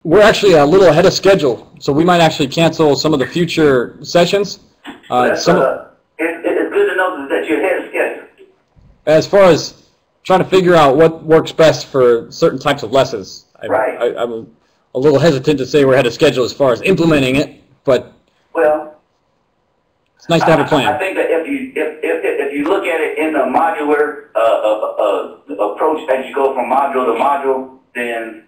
we're actually a little ahead of schedule, so we might actually cancel some of the future sessions. It's good to know that you're ahead of schedule. As far as trying to figure out what works best for certain types of lessons, I'm a little hesitant to say we're ahead of schedule as far as implementing it, but well, it's nice to have a plan. I think that if you look at it in the modular approach, as you go from module to module, then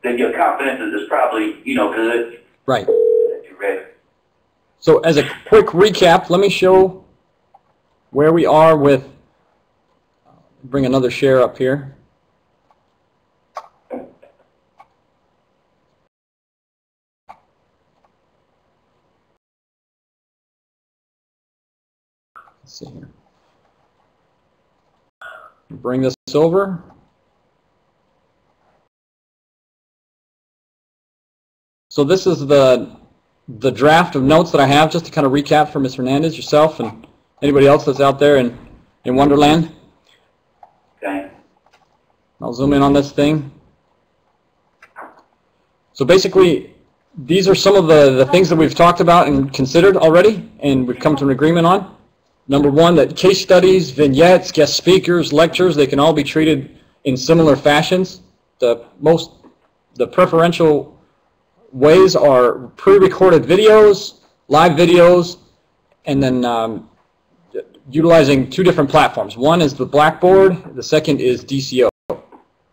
then your confidence is probably good. Right. That you're ready. So as a quick recap, let me show where we are with. Bring another share up here. Let's see here. Bring this over. So this is the draft of notes that I have, just to kind of recap for Ms. Hernandez, yourself, and anybody else that's out there in Wonderland. Okay. I'll zoom in on this thing. So basically, these are some of the things that we've talked about and considered already, and we've come to an agreement on. Number one, that case studies, vignettes, guest speakers, lectures, they can all be treated in similar fashions. The preferential ways are pre-recorded videos, live videos, and then utilizing two different platforms. One is the Blackboard, the second is DCO.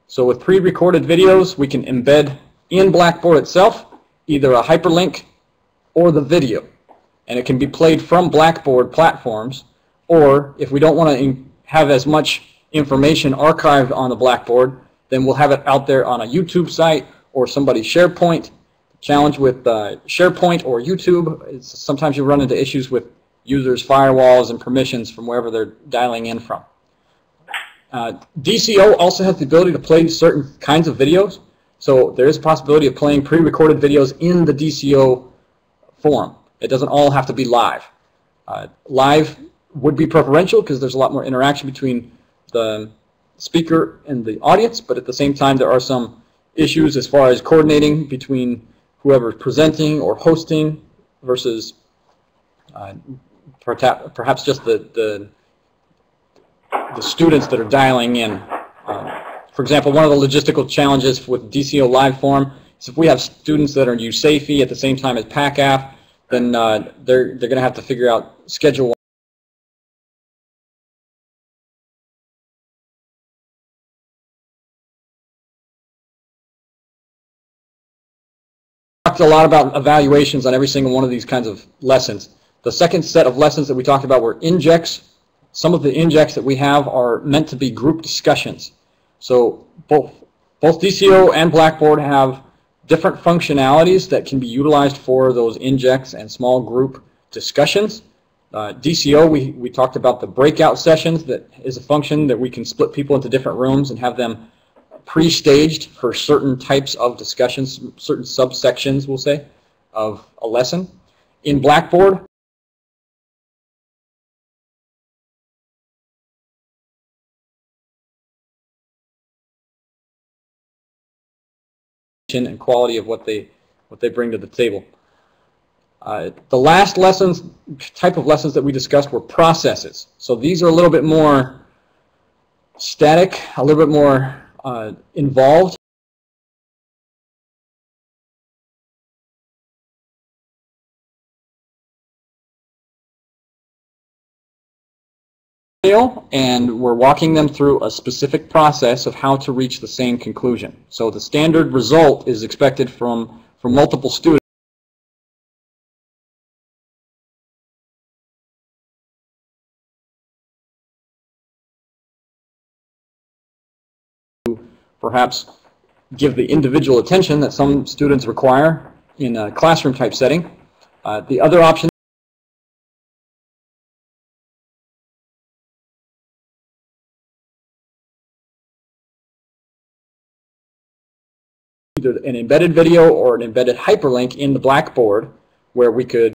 So with pre-recorded videos, we can embed in Blackboard itself either a hyperlink or the video. And it can be played from Blackboard platforms, or if we don't want to have as much information archived on the Blackboard, then we'll have it out there on a YouTube site or somebody's SharePoint. Challenge with SharePoint or YouTube is sometimes you run into issues with users' firewalls and permissions from wherever they're dialing in from. DCO also has the ability to play certain kinds of videos, so there is a possibility of playing pre-recorded videos in the DCO form. It doesn't all have to be live. Live would be preferential because there's a lot more interaction between the speaker and the audience, but at the same time there are some issues as far as coordinating between whoever's presenting or hosting versus perhaps just the students that are dialing in. For example, one of the logistical challenges with DCO live form is if we have students that are USAFE at the same time as PACAF, then they're going to have to figure out schedule. We talked a lot about evaluations on every single one of these kinds of lessons. The second set of lessons that we talked about were injects. Some of the injects that we have are meant to be group discussions. So both DCO and Blackboard have different functionalities that can be utilized for those injects and small group discussions. DCO, we talked about the breakout sessions. That is a function that we can split people into different rooms and have them pre-staged for certain types of discussions, certain subsections, we'll say, of a lesson. In Blackboard, and quality of what they bring to the table. The last type of lessons that we discussed were processes. So these are a little bit more static, a little bit more involved. And we're walking them through a specific process of how to reach the same conclusion. So the standard result is expected from multiple students. Perhaps give the individual attention that some students require in a classroom type setting. The other option either an embedded video or an embedded hyperlink in the Blackboard where we could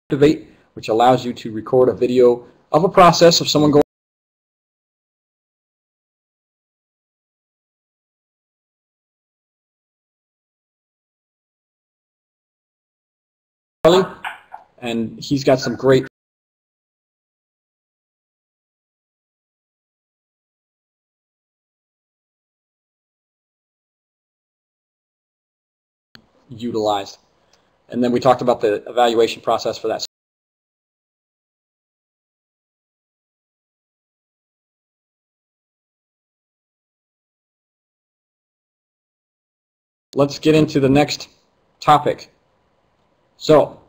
activate. which allows you to record a video of a process of someone going and he's got some great utilized. And then we talked about the evaluation process for that. Let's get into the next topic. So,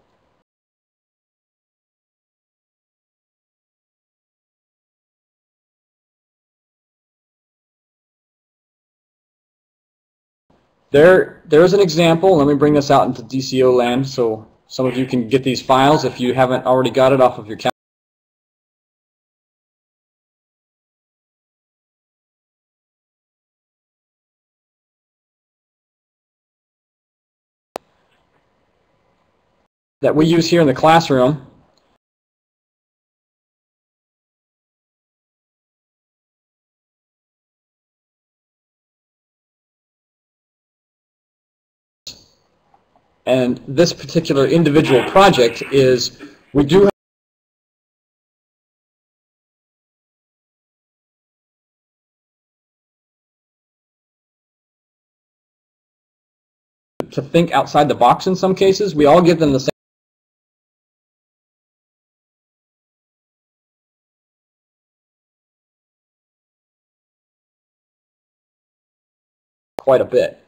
there's an example. Let me bring this out into DCO land so some of you can get these files if you haven't already got it off of your calendar. That we use here in the classroom. And this particular individual project is, we do have to think outside the box in some cases. We all give them the same quite a bit.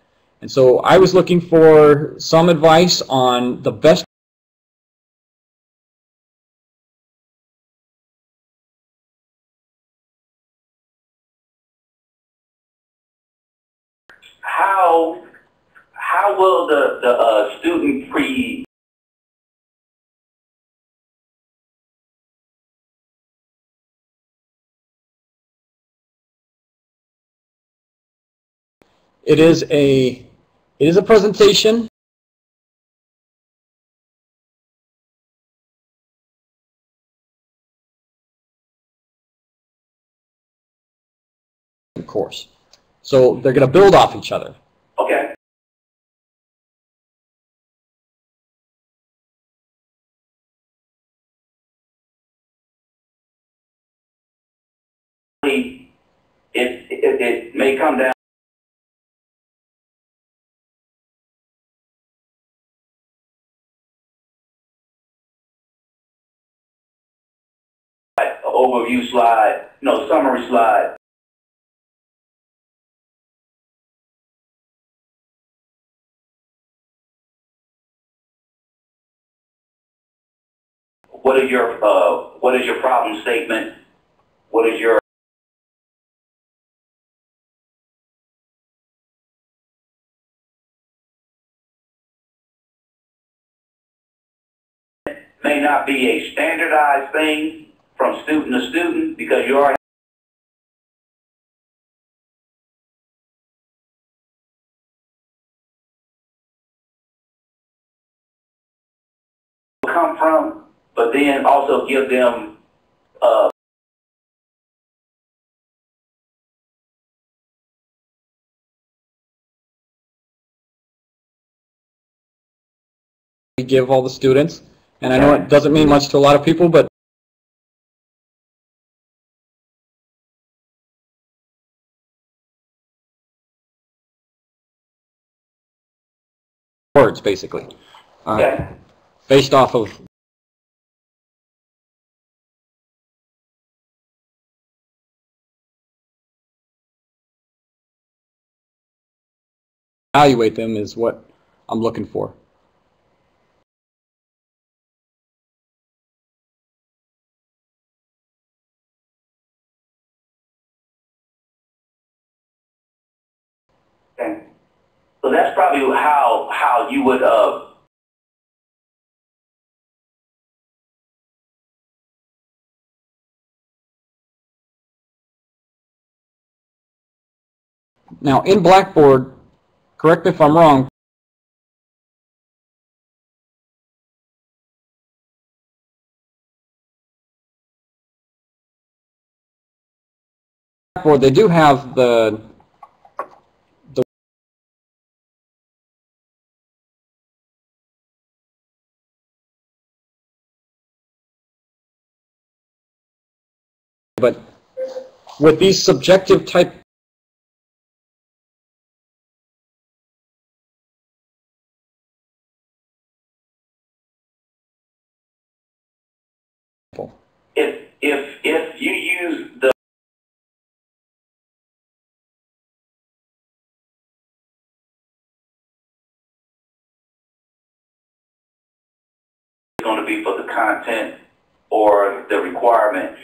And so I was looking for some advice on the best how will the student it is a presentation. Course. So they're going to build off each other. Okay. It may come down an overview slide, no, summary slide. What is your problem statement? What is your may not be a standardized thing from student to student because you already come from, but then also give them we give all the students, and I know it doesn't mean much to a lot of people, but words basically, based off of evaluate them is what I'm looking for. Okay. So that's probably how you would Now in Blackboard, correct me if I'm wrong, Blackboard, they do have the but with these subjective type if you use the going to be for the content or the requirement.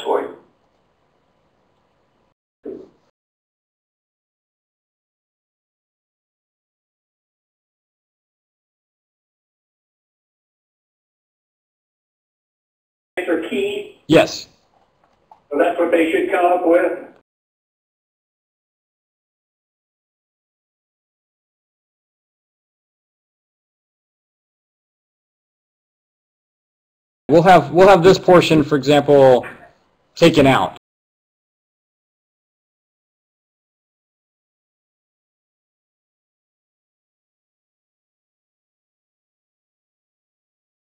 For you. Or key, yes. so that's what they should come up with. We'll have this portion, for example, taken out.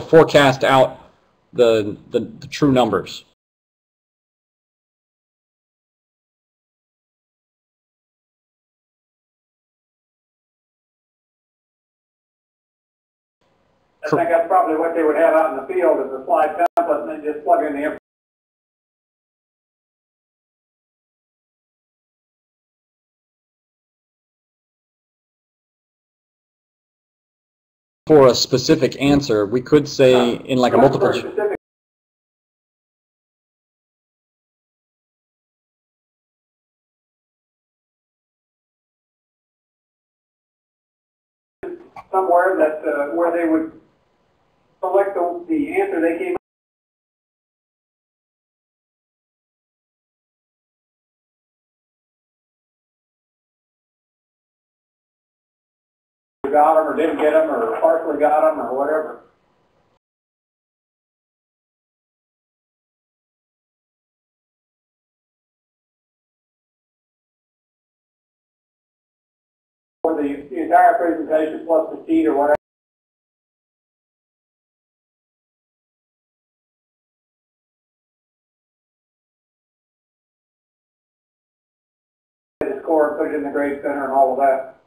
Forecast out the true numbers. I think that's probably what they would have out in the field as a slide template, and then just plug in the information. For a specific answer, we could say in like a multiple choice. Somewhere that where they would select the answer they came up with, got them or didn't get them or partially got them or whatever. For the entire presentation plus the sheet or whatever. The score, put it in the grade center and all of that.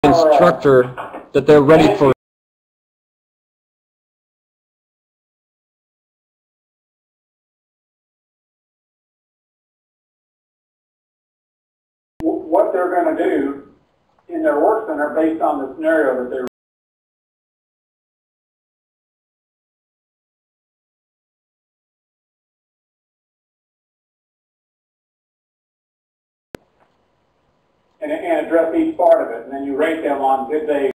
Instructor that they're ready for. What they're going to do in their work center based on the scenario that they're and address each part of it, and then you rate them on did they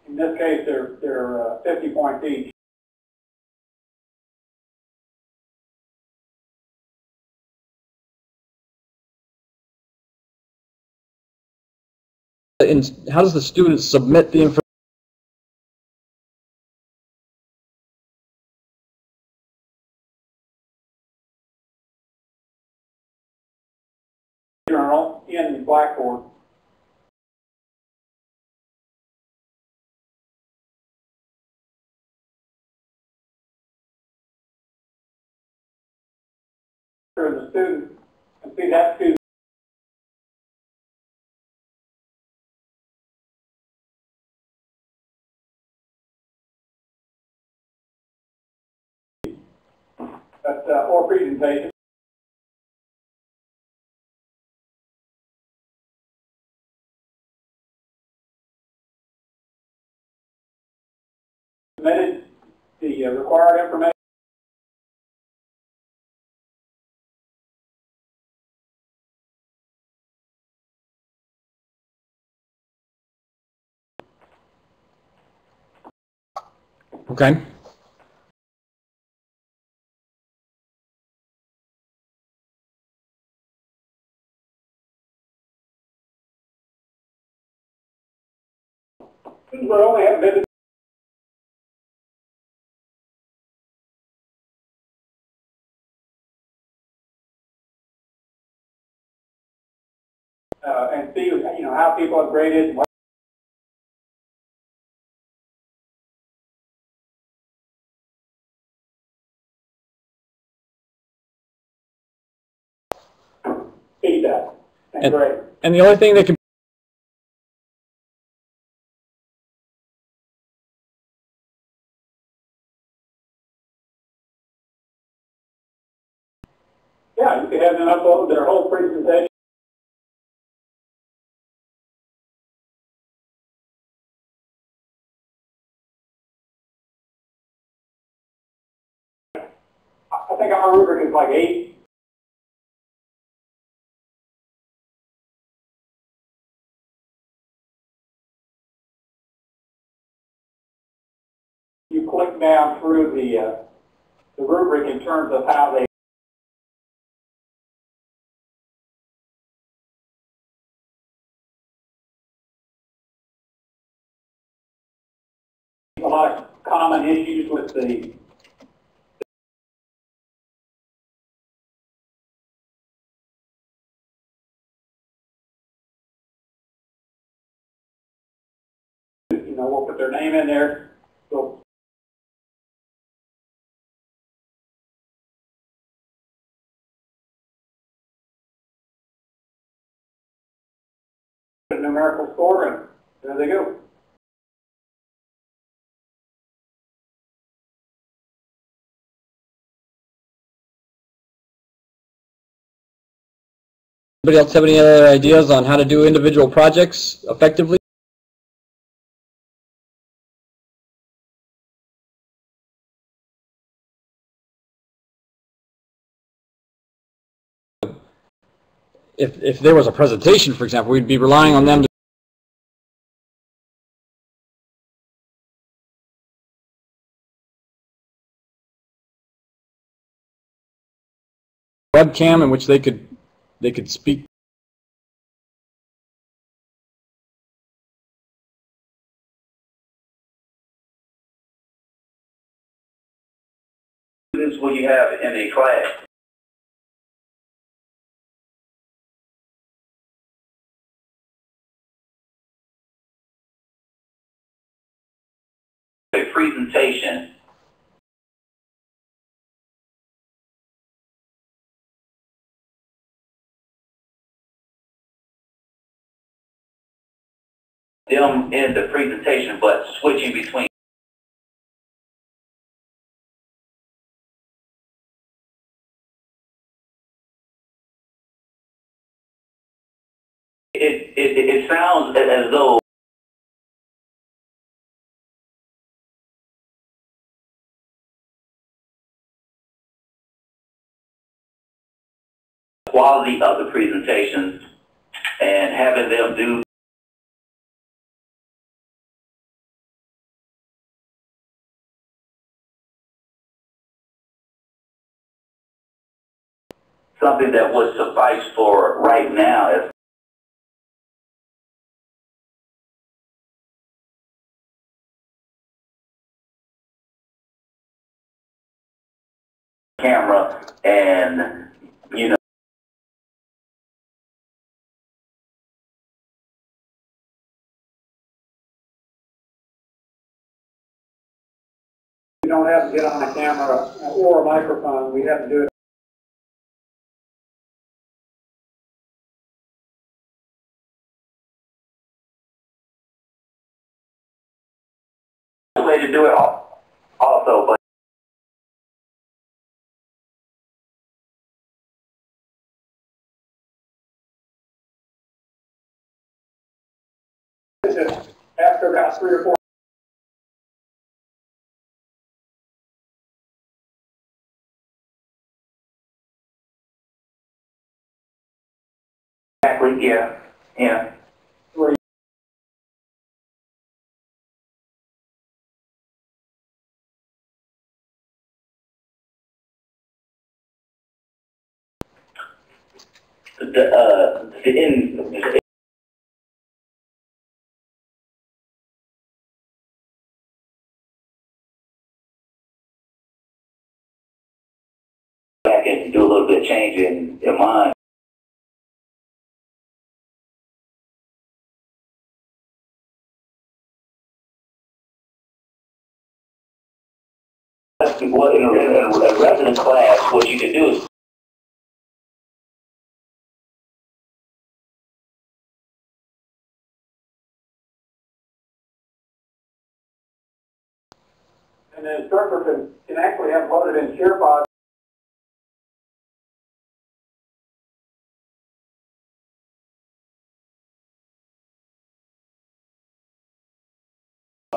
in this case they're 50 points each. How does the student submit the information? Journal in Blackboard. The student can see that student. That's or presentation. Submitted the required information. Okay. We only have been and see, how people have graded. And what feedback and grade. And the only thing that can Yeah, you could have them upload their whole presentation. I think our rubric is like 8. You click down through the rubric in terms of how they a lot of common issues with the we'll put their name in there. So a numerical score, and there they go. Anybody else have any other ideas on how to do individual projects effectively? If there was a presentation, for example, we'd be relying on them to webcam in which they could speak. This is what you have in a class. A presentation. Them in the presentation, but switching between. It sounds as though the quality of the presentations and having them do something that would suffice for right now as camera and, you know, We don't have to get on a camera or a microphone. We have to do it. the way to do it also, but After about 3 or 4. exactly, yeah. back and do a little bit of change in mind. What in a resident class, what you can do is And the instructor can actually have loaded in SharePod.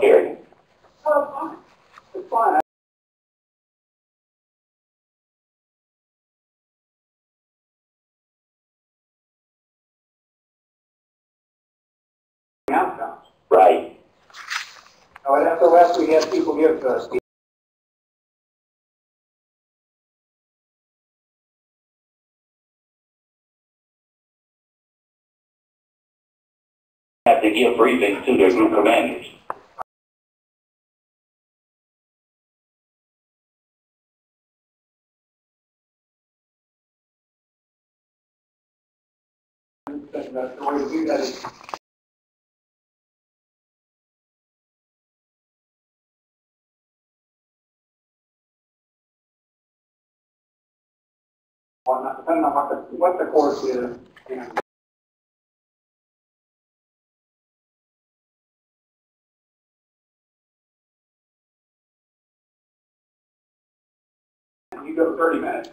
here. Oh, fine. It's fine. Outcomes. Right. Now at SOS we had people give Have to give briefings to their group commanders. the way to do that is whatnot, depending on what the course is. You know. You go 30 minutes.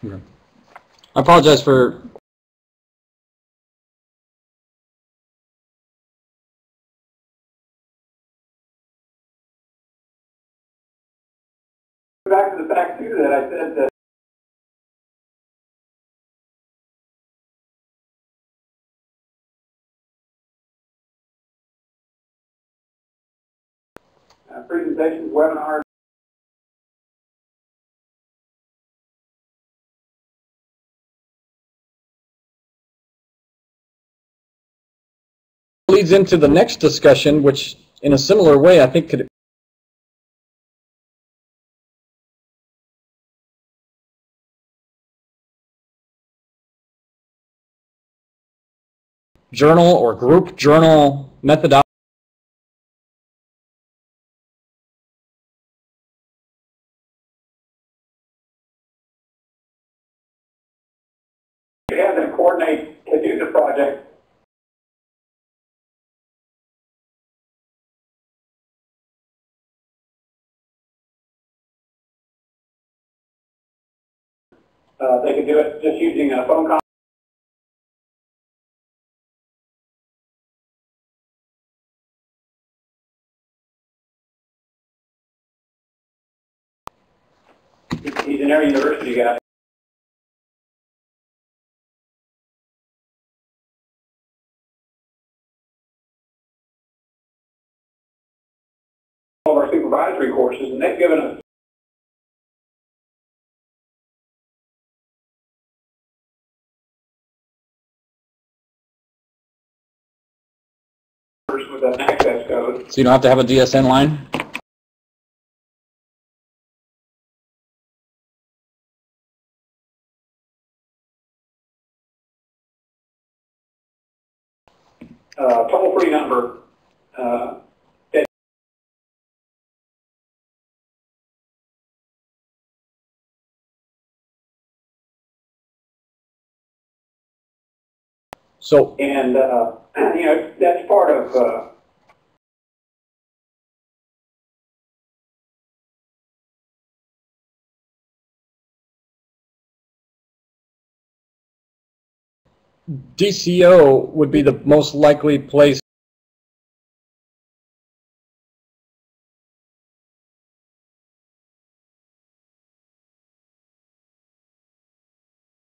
Yeah. I apologize for Back to the fact too that I said that presentations, webinars, leads into the next discussion, which in a similar way I think could journal or group journal methodology. you have them coordinate to do the project. They can do it just using a phone call. He's an area university guy. All of our supervisory courses, and they've given us with an access code. So you don't have to have a DSN line? Toll-free number. So, And, you know, that's part of, DCO would be the most likely place.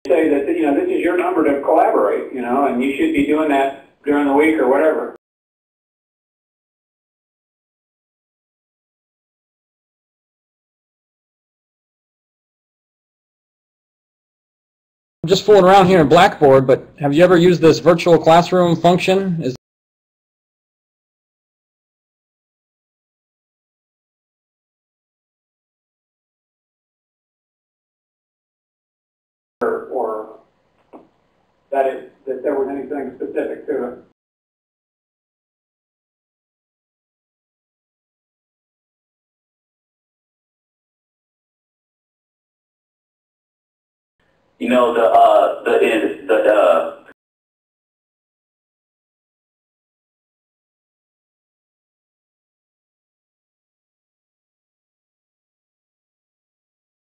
say that, you know, this is your number to collaborate, you know, and you should be doing that during the week or whatever. I'm just fooling around here in Blackboard, but have you ever used this virtual classroom function? Or that there was anything specific to it. You know, the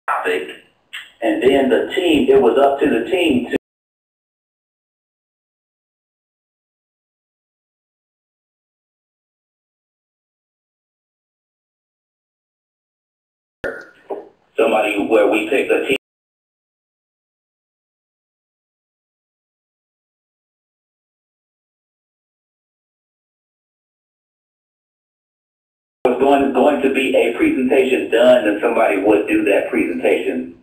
topic, and then the team, it was up to the team to somebody where we pick a team. Was going to be a presentation done, and somebody would do that presentation.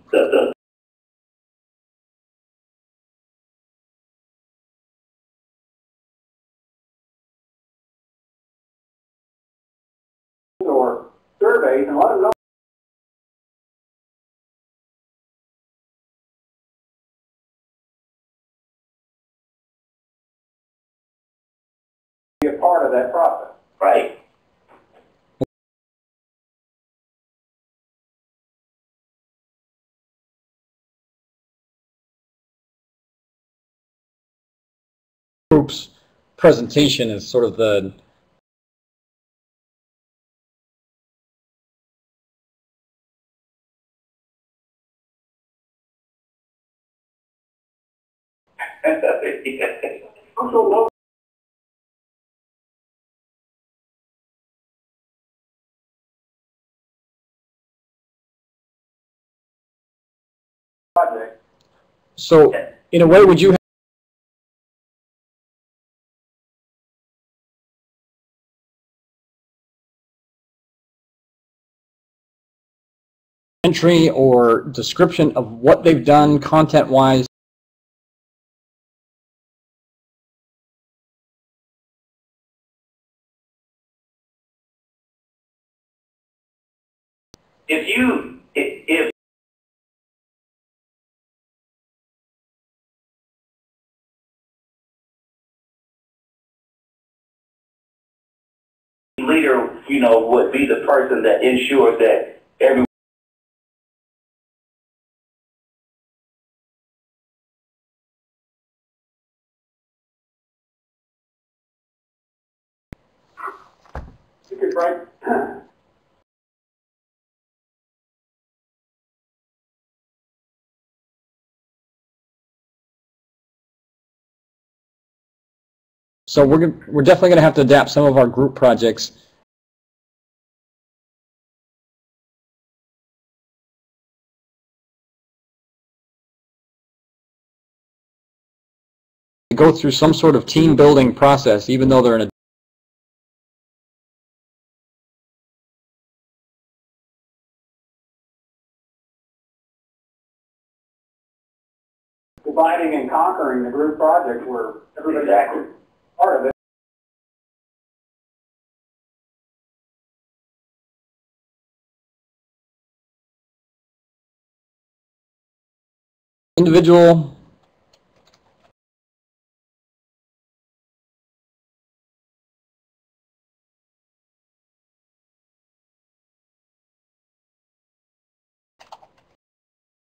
Or surveys and let them know. Be a part of that process. Right. Group's presentation is sort of the Also, project. so in a way, would you entry or description of what they've done content-wise? If leader, you know, would be the person that ensures that every You could write. So we're definitely going to have to adapt some of our group projects. Go through some sort of team building process, even though they're in a Dividing and conquering the group project where everybody's actually part of it. individual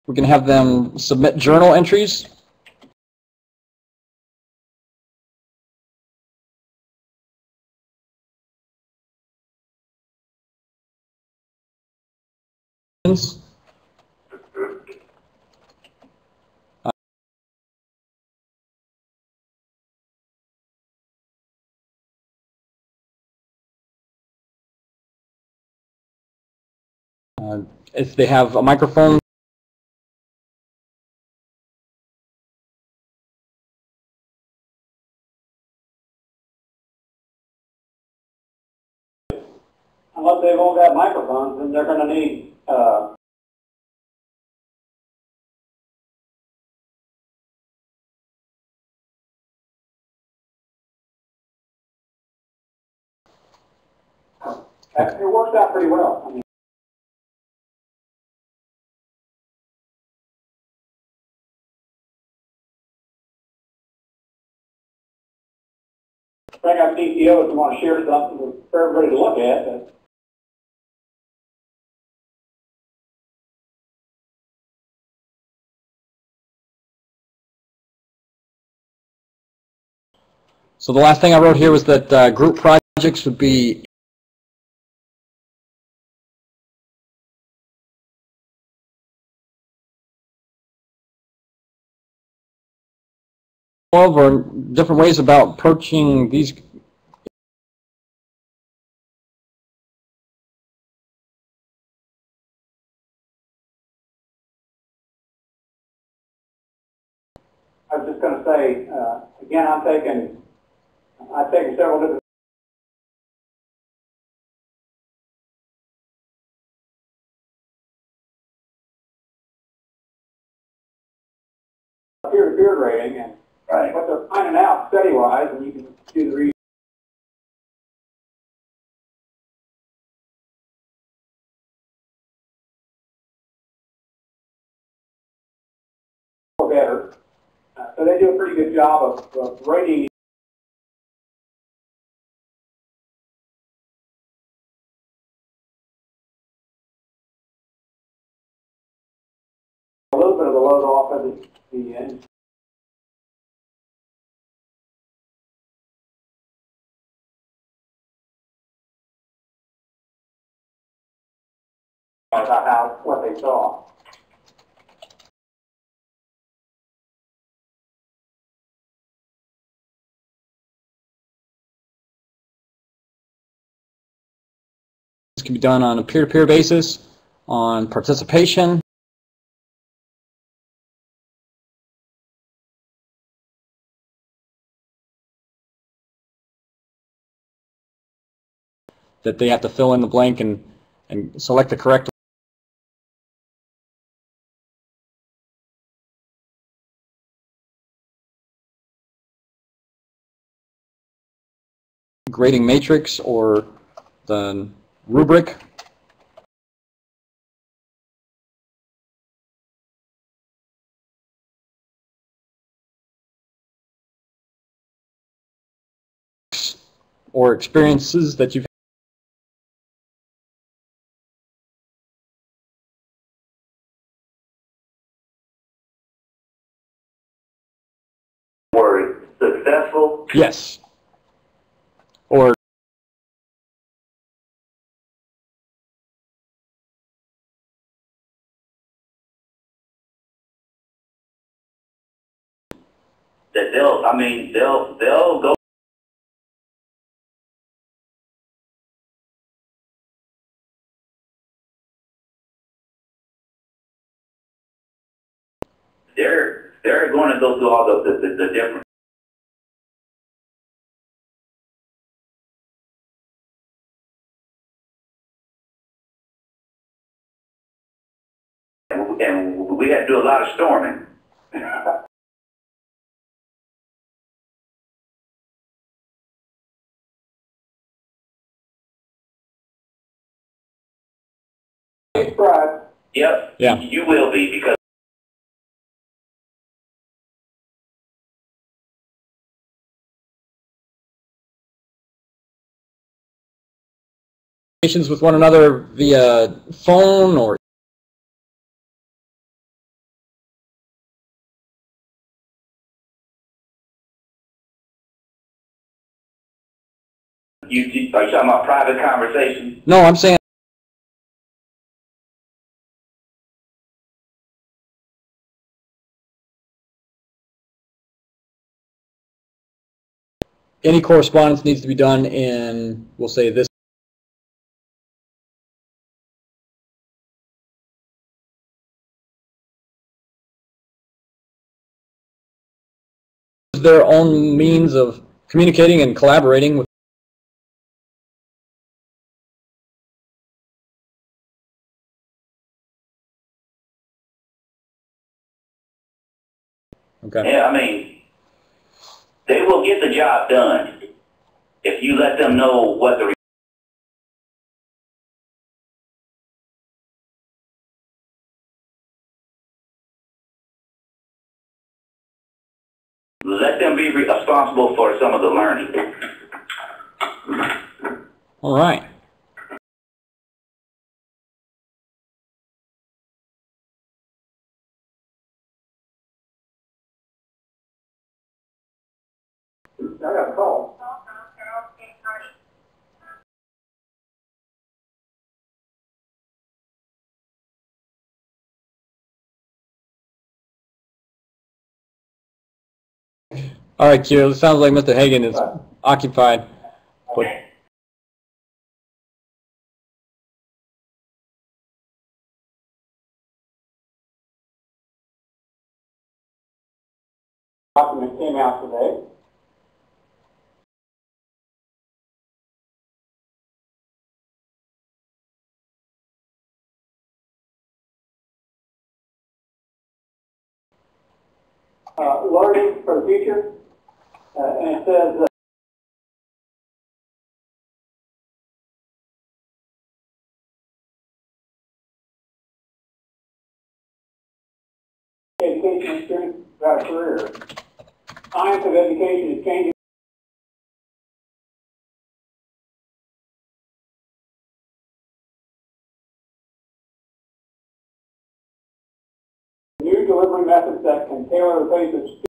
we can have them submit journal entries. If they have a microphone, all got microphones, then they're going to need it works out pretty well. I mean, I think our CTOs who want to share something for everybody to look at. So the last thing I wrote here was that group projects would be or different ways about approaching these. I was just going to say, again, I've taken several different peer-to-peer grading, and what they're finding out study-wise, and you can do the research better. So they do a pretty good job of rating a little bit of the load off of the end. About what they saw. This can be done on a peer-to-peer basis, on participation. That they have to fill in the blank and select the correct grading matrix or the rubric. Or experiences that you've Word successful. yes. Or That they'll go. They're going to go through all the different. And we had to do a lot of storming. Right. Yep. Yeah. You will be, because with one another via phone or are you talking about private conversations? no, I'm saying any correspondence needs to be done in, we'll say this. Their own means of communicating and collaborating with Okay. Yeah, I mean, they will get the job done if you let them know what the let them be responsible for some of the learning. All right. I got a call. All right, Q. It sounds like Mr. Hagan is occupied. But Document came out today. Learning for the future, and it says education experience throughout a career. Science of education is changing. New delivery methods that can tailor the pace of students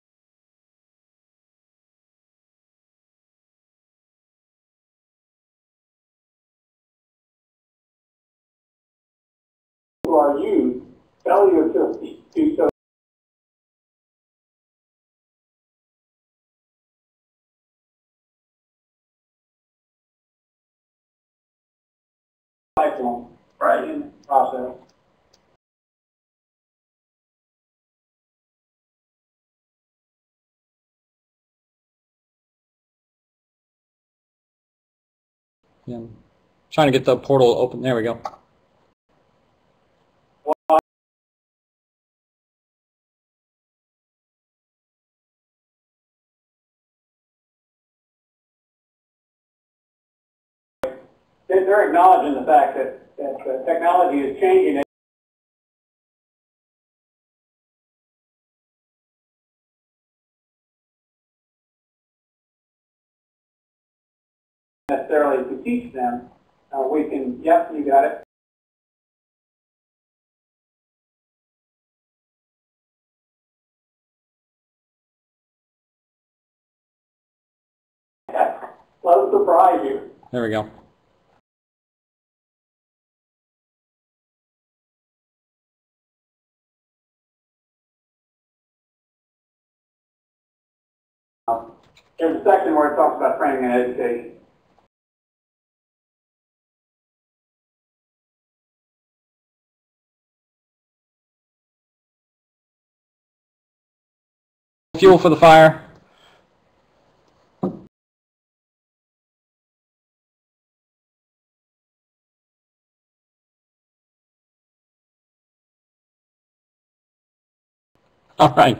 who are used, failure to do so lifelong, right, in the process. yeah, I'm trying to get the portal open. There we go. They're acknowledging the fact that technology is changing it necessarily to teach them. We can, yep, you got it. Let us surprise you. There we go. There's a section where it talks about training and education. Fuel for the fire. All right.